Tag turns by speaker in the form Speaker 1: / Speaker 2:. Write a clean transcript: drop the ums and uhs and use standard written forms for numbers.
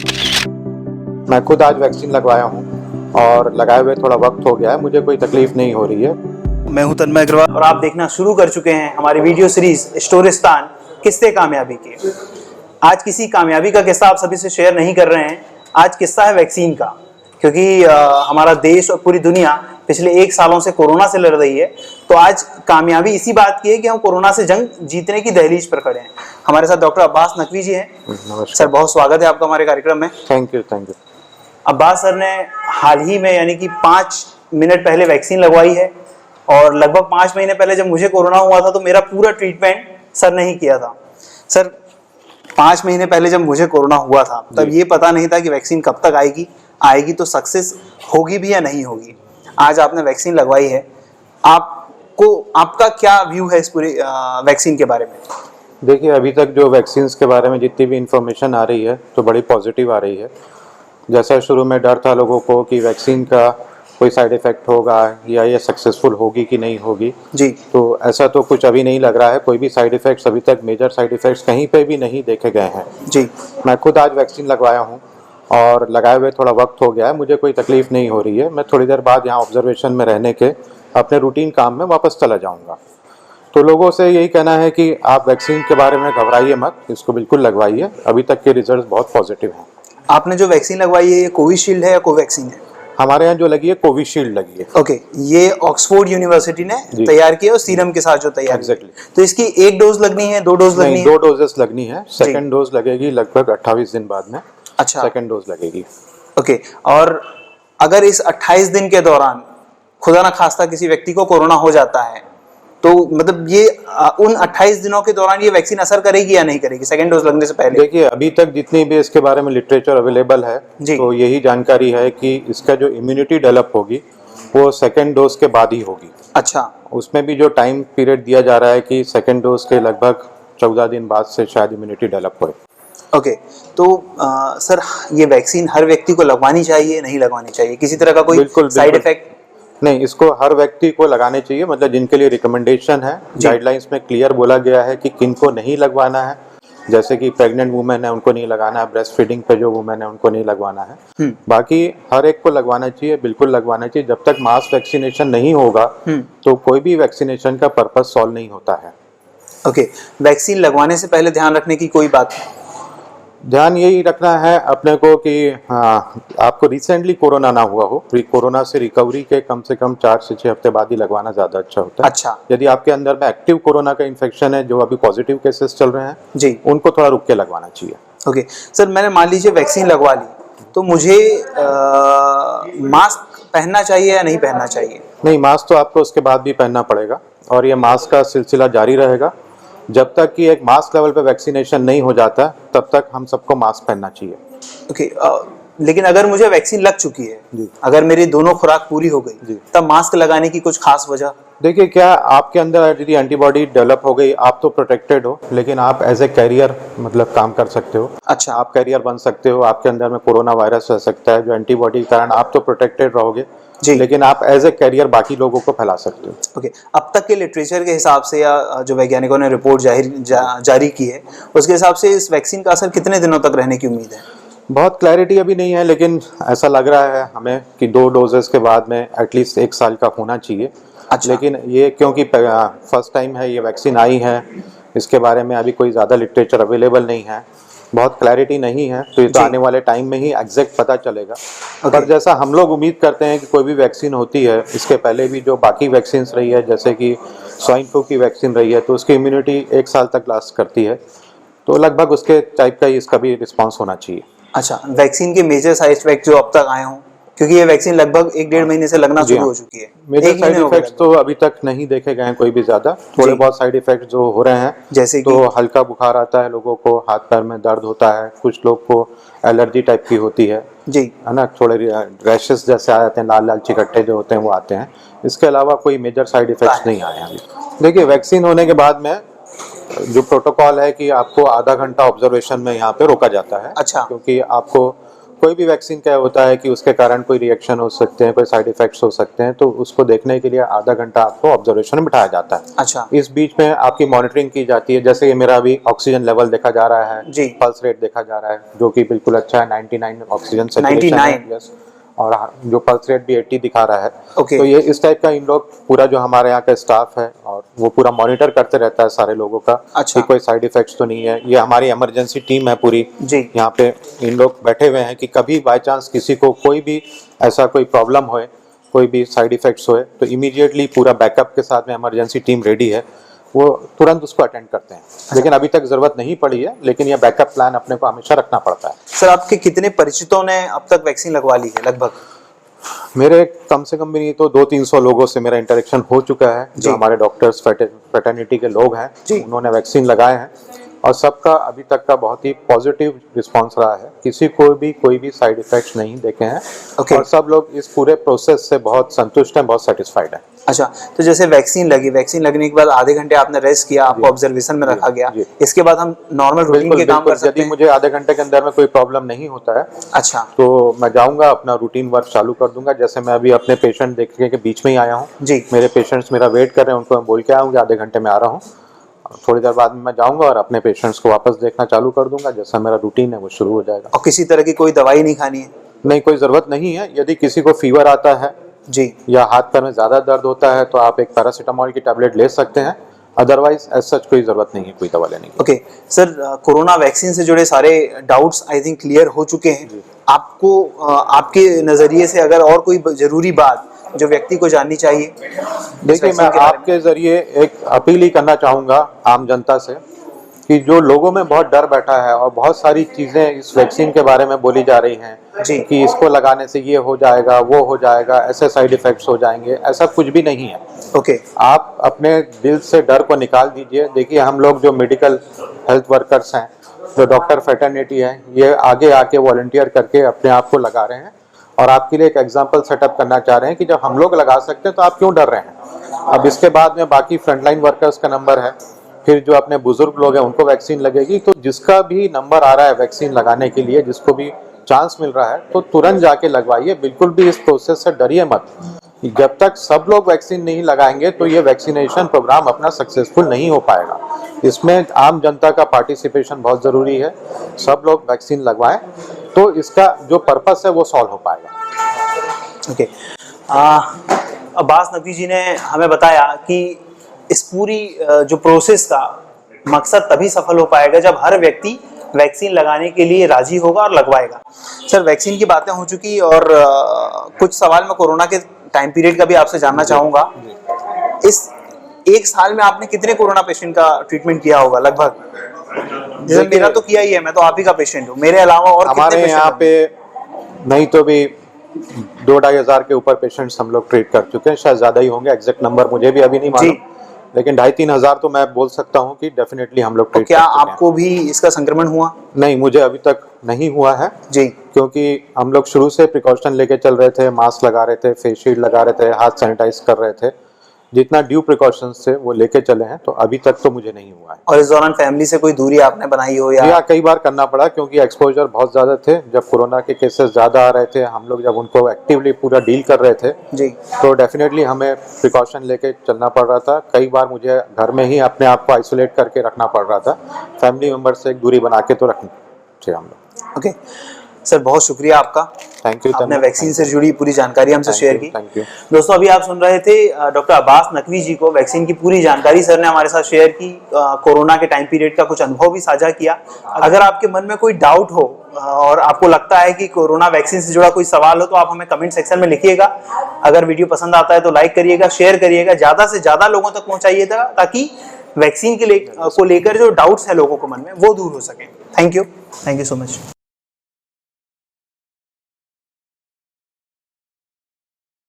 Speaker 1: मैं खुद आज वैक्सीन लगवाया हूँ और लगाए हुए थोड़ा वक्त हो गया है, मुझे कोई तकलीफ नहीं हो रही है।
Speaker 2: मैं हूं तन्मय अग्रवाल और आप देखना शुरू कर चुके हैं हमारी वीडियो सीरीज स्टोरिस्तान किस्से कामयाबी के। आज किसी कामयाबी का किस्सा आप सभी से शेयर नहीं कर रहे हैं, आज किस्सा है वैक्सीन का, क्योंकि हमारा देश और पूरी दुनिया पिछले 1 सालों से कोरोना से लड़ रही है। तो आज कामयाबी इसी बात की है कि हम कोरोना से जंग जीतने की दहलीज पर खड़े हैं। हमारे साथ डॉक्टर अब्बास नकवी जी हैं। सर, बहुत स्वागत है आपका हमारे कार्यक्रम में।
Speaker 1: Thank you.
Speaker 2: अब्बास सर ने हाल ही में यानी कि 5 मिनट पहले वैक्सीन लगवाई है और लगभग 5 महीने पहले जब मुझे कोरोना हुआ था तो मेरा पूरा ट्रीटमेंट सर ने ही किया था। सर, 5 महीने पहले जब मुझे कोरोना हुआ था तब ये पता नहीं था कि वैक्सीन कब तक आएगी तो सक्सेस होगी भी या नहीं होगी। आज आपने वैक्सीन लगवाई है, आपका क्या व्यू है इस पूरे वैक्सीन के बारे में?
Speaker 1: देखिए, अभी तक जो वैक्सीन के बारे में जितनी भी इंफॉर्मेशन आ रही है तो बड़ी पॉजिटिव आ रही है। जैसा शुरू में डर था लोगों को कि वैक्सीन का कोई साइड इफेक्ट होगा या ये सक्सेसफुल होगी कि नहीं होगी
Speaker 2: जी,
Speaker 1: तो ऐसा तो कुछ अभी नहीं लग रहा है। कोई भी साइड इफेक्ट्स अभी तक मेजर साइड इफेक्ट्स कहीं पे भी नहीं देखे गए हैं
Speaker 2: जी।
Speaker 1: मैं खुद आज वैक्सीन लगवाया हूँ और लगाए हुए थोड़ा वक्त हो गया है, मुझे कोई तकलीफ नहीं हो रही है। मैं थोड़ी देर बाद यहाँ ऑब्जर्वेशन में रहने के अपने रूटीन काम में वापस चला जाऊँगा। तो लोगों से यही कहना है कि आप वैक्सीन के बारे में घबराइए मत, इसको बिल्कुल लगवाइए। अभी तक के रिजल्ट बहुत पॉजिटिव हैं।
Speaker 2: आपने जो वैक्सीन लगवाई है ये कोविशील्ड है या कोवैक्सीन है?
Speaker 1: हमारे यहाँ जो लगी है कोविशील्ड लगी है।
Speaker 2: ओके, ये ऑक्सफोर्ड यूनिवर्सिटी ने तैयार किया और सीरम के साथ जो तैयार
Speaker 1: एग्जैक्टली।
Speaker 2: तो इसकी 1 डोज लगनी है, 2 डोज लगनी है?
Speaker 1: 2 डोजेस लगनी है। सेकंड डोज लगेगी लगभग 28 दिन बाद में।
Speaker 2: अच्छा,
Speaker 1: सेकंड डोज लगेगी।
Speaker 2: ओके। और अगर इस 28 दिन के दौरान खुदा ना खास्ता किसी व्यक्ति को कोरोना हो जाता है तो मतलब ये उन 28 दिनों के दौरान ये वैक्सीन असर करेगी या नहीं करेगी सेकंड डोज लगने से पहले?
Speaker 1: देखिए, अभी तक जितनी भी इसके बारे में लिटरेचर अवेलेबल है तो यही जानकारी है कि इसका जो इम्यूनिटी डेवलप होगी वो सेकंड डोज के बाद ही होगी।
Speaker 2: अच्छा,
Speaker 1: उसमें भी जो टाइम पीरियड दिया जा रहा है कि सेकंड डोज के लगभग 14 दिन बाद से शायद इम्यूनिटी डेवलप होए।
Speaker 2: ओके। तो सर, ये वैक्सीन हर व्यक्ति को लगवानी चाहिए, नहीं लगवानी चाहिए? किसी तरह का कोई साइड इफेक्ट?
Speaker 1: नहीं, इसको हर व्यक्ति को लगाने चाहिए। मतलब जिनके लिए रिकमेंडेशन है, गाइडलाइंस में क्लियर बोला गया है कि किनको नहीं लगवाना है। जैसे कि प्रेग्नेंट वुमेन है उनको नहीं लगाना है, ब्रेस्ट फीडिंग पे जो वुमेन है उनको नहीं लगवाना है। बाकी हर एक को लगवाना चाहिए, बिल्कुल लगवाना चाहिए। जब तक मास वैक्सीनेशन नहीं होगा तो कोई भी वैक्सीनेशन का पर्पस सॉल्व नहीं होता है।
Speaker 2: ओके, वैक्सीन लगवाने से पहले ध्यान रखने की कोई बात?
Speaker 1: ध्यान यही रखना है अपने को कि आपको रिसेंटली कोरोना ना हुआ हो। कोरोना से रिकवरी के कम से कम 4 से 6 हफ्ते बाद ही लगवाना ज़्यादा अच्छा होता है।
Speaker 2: अच्छा।
Speaker 1: यदि आपके अंदर में एक्टिव कोरोना का इन्फेक्शन है, जो अभी पॉजिटिव केसेस चल रहे हैं
Speaker 2: जी,
Speaker 1: उनको थोड़ा रुक के लगवाना चाहिए।
Speaker 2: ओके सर, मैंने मान लीजिए वैक्सीन लगवा ली तो मुझे मास्क पहनना चाहिए या नहीं पहनना चाहिए?
Speaker 1: नहीं, मास्क तो आपको उसके बाद भी पहनना पड़ेगा और ये मास्क का सिलसिला जारी रहेगा जब तक कि एक मास लेवल पे वैक्सीनेशन नहीं हो जाता, तब तक हम सबको मास्क पहनना चाहिए।
Speaker 2: ओके, लेकिन अगर मुझे वैक्सीन लग चुकी है
Speaker 1: जी,
Speaker 2: अगर मेरी दोनों खुराक पूरी हो गई तब मास्क लगाने की कुछ खास वजह?
Speaker 1: देखिए, क्या आपके अंदर यदि एंटीबॉडी डेवलप हो गई, आप तो प्रोटेक्टेड हो, लेकिन आप एज ए कैरियर मतलब काम कर सकते हो।
Speaker 2: अच्छा,
Speaker 1: आप कैरियर बन सकते हो, आपके अंदर में कोरोना वायरस रह सकता है जो एंटीबॉडी के कारण आप तो प्रोटेक्टेड रहोगे जी, लेकिन आप एज ए कैरियर बाकी लोगों को फैला सकते हो।
Speaker 2: ओके, अब तक के लिटरेचर के हिसाब से या जो वैज्ञानिकों ने रिपोर्ट जारी की है उसके हिसाब से इस वैक्सीन का असर कितने दिनों तक रहने की उम्मीद है?
Speaker 1: बहुत क्लैरिटी अभी नहीं है, लेकिन ऐसा लग रहा है हमें कि 2 डोजेस के बाद में एटलीस्ट 1 साल का होना चाहिए।
Speaker 2: अच्छा।
Speaker 1: लेकिन ये क्योंकि फर्स्ट टाइम है ये वैक्सीन आई है, इसके बारे में अभी कोई ज़्यादा लिटरेचर अवेलेबल नहीं है, बहुत क्लैरिटी नहीं है, तो ये तो आने वाले टाइम में ही एग्जैक्ट पता चलेगा। पर जैसा हम लोग उम्मीद करते हैं कि कोई भी वैक्सीन होती है, इसके पहले भी जो बाकी वैक्सीन रही है जैसे कि स्वाइन फ्लू की वैक्सीन रही है तो उसकी इम्यूनिटी 1 साल तक लास्ट करती है, तो लगभग उसके टाइप का ही इसका भी रिस्पॉन्स होना चाहिए।
Speaker 2: अच्छा, वैक्सीन के मेजर साइड इफेक्ट जो अब तक आए हों, क्योंकि ये वैक्सीन लगभग 1-1.5 महीने से लगना शुरू हो चुकी है,
Speaker 1: मेजर साइड इफेक्ट्स तो अभी तक नहीं देखे गए हैं कोई भी ज्यादा। थोड़े बहुत साइड इफेक्ट्स जो हो रहे हैं जैसे तो हल्का बुखार आता है, लोगों को हाथ पैर में दर्द होता है, कुछ लोग को एलर्जी टाइप की होती है जी, है ना, थोड़े रैशेस जैसे आ जाते हैं, लाल लाल चिकट्टे जो होते हैं वो आते हैं। इसके अलावा कोई मेजर साइड इफेक्ट्स नहीं आए हैं अभी। देखिए, वैक्सीन होने के बाद में जो प्रोटोकॉल है कि आपको आधा घंटा ऑब्जर्वेशन में यहाँ पे रोका जाता है।
Speaker 2: अच्छा,
Speaker 1: क्योंकि आपको कोई भी वैक्सीन क्या होता है कि उसके कारण कोई रिएक्शन हो सकते हैं, कोई साइड इफेक्ट्स हो सकते हैं, तो उसको देखने के लिए आधा घंटा आपको ऑब्जर्वेशन में बिठाया जाता है।
Speaker 2: अच्छा।
Speaker 1: इस बीच में आपकी मॉनिटरिंग की जाती है, जैसे ये मेरा अभी ऑक्सीजन लेवल देखा जा रहा है
Speaker 2: जी।
Speaker 1: पल्स रेट देखा जा रहा है जो कि बिल्कुल अच्छा है, 99 ऑक्सीजन सैचुरेशन
Speaker 2: 99
Speaker 1: है। यस, और जो पल्स रेट भी 80 दिखा रहा है।
Speaker 2: ओके।
Speaker 1: तो ये इस टाइप का इन लोग पूरा जो हमारे यहाँ का स्टाफ है और वो पूरा मॉनिटर करते रहता है सारे लोगों का
Speaker 2: अच्छा।
Speaker 1: कि कोई साइड इफेक्ट्स तो नहीं है। ये हमारी इमरजेंसी टीम है पूरी
Speaker 2: जी।
Speaker 1: यहाँ पे, इन लोग बैठे हुए हैं कि कभी बाय चांस किसी को कोई भी ऐसा कोई प्रॉब्लम होए, कोई भी साइड इफेक्ट्स होए, तो इमीडिएटली पूरा बैकअप के साथ में इमरजेंसी टीम रेडी है, वो तुरंत उसको अटेंड करते हैं। लेकिन अभी तक जरूरत नहीं पड़ी है, लेकिन ये बैकअप प्लान अपने को हमेशा रखना पड़ता है।
Speaker 2: सर आपके कितने परिचितों ने अब तक वैक्सीन लगवा ली है लगभग?
Speaker 1: मेरे कम से कम भी नहीं तो 200-300 लोगों से मेरा इंटरेक्शन हो चुका है, जो हमारे डॉक्टर्स फ्रेटर्निटी के लोग हैं, उन्होंने वैक्सीन लगाए हैं और सबका अभी तक का बहुत ही पॉजिटिव रिस्पांस रहा है। किसी को भी कोई भी साइड इफेक्ट्स नहीं देखे हैं।
Speaker 2: Okay.
Speaker 1: और सब लोग इस पूरे प्रोसेस से बहुत संतुष्ट हैं, बहुत सेटिस्फाइड हैं।
Speaker 2: अच्छा, तो जैसे वैक्सीन लगने के बाद आधे घंटे आपने रेस्ट किया, आपको ऑब्जर्वेशन में रखा गया, इसके बाद हम नॉर्मल रूटीन के काम कर सकते हैं?
Speaker 1: यदि मुझे आधे घंटे के अंदर में कोई प्रॉब्लम नहीं होता है,
Speaker 2: अच्छा,
Speaker 1: तो मैं जाऊंगा अपना रूटीन वर्क चालू कर दूंगा। जैसे मैं अभी अपने पेशेंट देखने के बीच में ही आया हूँ
Speaker 2: जी।
Speaker 1: मेरे पेशेंट्स मेरा वेट कर रहे हैं, उनको मैं बोल के आऊँगा आधे घंटे में आ रहा हूँ। थोड़ी देर बाद में मैं जाऊंगा और अपने पेशेंट्स को वापस देखना चालू कर दूंगा। जैसा मेरा रूटीन है वो शुरू हो जाएगा।
Speaker 2: और किसी तरह की कोई दवाई नहीं खानी है?
Speaker 1: नहीं, कोई ज़रूरत नहीं है। यदि किसी को फीवर आता है
Speaker 2: जी,
Speaker 1: या हाथ पैर में ज़्यादा दर्द होता है तो आप एक पैरासीटामोल की टैबलेट ले सकते हैं, अदरवाइज एज सच कोई ज़रूरत नहीं है कोई दवा लेने की।
Speaker 2: ओके सर, कोरोना वैक्सीन से जुड़े सारे डाउट्स आई थिंक क्लियर हो चुके हैं। आपको आपके नज़रिए से अगर और कोई ज़रूरी बात जो व्यक्ति को जाननी चाहिए?
Speaker 1: देखिए, मैं आपके ज़रिए एक अपील ही करना चाहूँगा आम जनता से कि जो लोगों में बहुत डर बैठा है और बहुत सारी चीज़ें इस वैक्सीन के बारे में बोली जा रही हैं
Speaker 2: जी,
Speaker 1: कि इसको लगाने से ये हो जाएगा, वो हो जाएगा, ऐसे साइड इफ़ेक्ट्स हो जाएंगे, ऐसा कुछ भी नहीं है।
Speaker 2: ओके।
Speaker 1: आप अपने दिल से डर को निकाल दीजिए। देखिए, हम लोग जो मेडिकल हेल्थ वर्कर्स हैं, जो डॉक्टर फ्रेटर्निटी है, ये आगे आके वॉलंटियर करके अपने आप को लगा रहे हैं और आपके लिए एक एग्जाम्पल सेटअप करना चाह रहे हैं कि जब हम लोग लगा सकते हैं तो आप क्यों डर रहे हैं। अब इसके बाद में बाकी फ्रंटलाइन वर्कर्स का नंबर है, फिर जो अपने बुजुर्ग लोग हैं उनको वैक्सीन लगेगी। तो जिसका भी नंबर आ रहा है वैक्सीन लगाने के लिए, जिसको भी चांस मिल रहा है, तो तुरंत जाके लगवाइए। बिल्कुल भी इस प्रोसेस से डरिए मत। जब तक सब लोग वैक्सीन नहीं लगाएंगे तो ये वैक्सीनेशन प्रोग्राम अपना सक्सेसफुल नहीं हो पाएगा। इसमें आम जनता का पार्टिसिपेशन बहुत ज़रूरी है। सब लोग वैक्सीन लगवाएं तो इसका जो पर्पस है वो सॉल्व हो पाएगा।
Speaker 2: ओके। अब्बास नकवी जी ने हमें बताया कि इस पूरी जो प्रोसेस का मकसद तभी सफल हो पाएगा जब हर व्यक्ति वैक्सीन लगाने के लिए राजी होगा और लगवाएगा। सर, वैक्सीन की बातें हो चुकी और कुछ सवाल मैं कोरोना के टाइम पीरियड का भी आपसे जानना चाहूँगा। इस एक साल में आपने कितने कोरोना पेशेंट का ट्रीटमेंट किया होगा लगभग? जैसे मेरा तो किया ही है, मैं तो आप ही का पेशेंट हूँ। मेरे अलावा और
Speaker 1: हमारे यहाँ पे नहीं तो भी 2-2.5 हज़ार के ऊपर पेशेंट्स हम लोग ट्रीट कर चुके हैं, शायद ज़्यादा ही होंगे, एग्जैक्ट नंबर मुझे भी अभी नहीं मालूम, लेकिन 2.5-3 हज़ार तो मैं बोल सकता हूँ कि डेफिनेटली हम लोग ट्रीट कर चुके हैं।
Speaker 2: क्या आपको भी इसका संक्रमण हुआ?
Speaker 1: नहीं, मुझे अभी तक नहीं हुआ है
Speaker 2: जी,
Speaker 1: क्योंकि हम लोग शुरू से प्रिकॉशन लेके चल रहे थे, मास्क लगा रहे थे, फेस शील्ड लगा रहे थे, हाथ सैनिटाइज कर रहे थे, जितना ड्यू प्रिकॉशंस थे वो लेके चले हैं, तो अभी तक तो मुझे नहीं हुआ है।
Speaker 2: और इस दौरान फैमिली से कोई दूरी आपने बनाई हो या?
Speaker 1: कई बार करना पड़ा क्योंकि एक्सपोजर बहुत ज़्यादा थे। जब कोरोना के केसेस ज़्यादा आ रहे थे, हम लोग जब उनको एक्टिवली पूरा डील कर रहे थे
Speaker 2: जी,
Speaker 1: तो डेफिनेटली हमें प्रिकॉशन लेके चलना पड़ रहा था। कई बार मुझे घर में ही अपने आप को आइसोलेट करके रखना पड़ रहा था। फैमिली मेम्बर से एक दूरी बना के तो रखनी चाहिए हम लोग।
Speaker 2: ओके सर, बहुत शुक्रिया आपका।
Speaker 1: Thank you.
Speaker 2: आपने वैक्सीन से जुड़ी पूरी जानकारी हमसे शेयर की।
Speaker 1: Thank you.
Speaker 2: दोस्तों, अभी आप सुन रहे थे डॉक्टर अब्बास नकवी जी को। वैक्सीन की पूरी जानकारी सर ने हमारे साथ शेयर की, कोरोना के टाइम पीरियड का कुछ अनुभव भी साझा किया। अगर आपके मन में कोई डाउट हो और आपको लगता है कि कोरोना वैक्सीन से जुड़ा कोई सवाल हो तो आप हमें कमेंट सेक्शन में लिखिएगा। अगर वीडियो पसंद आता है तो लाइक करिएगा, शेयर करिएगा, ज़्यादा से ज़्यादा लोगों तक पहुँचाइएगा ताकि वैक्सीन को लेकर जो डाउट्स है लोगों को मन में वो दूर हो सके। Thank you so much.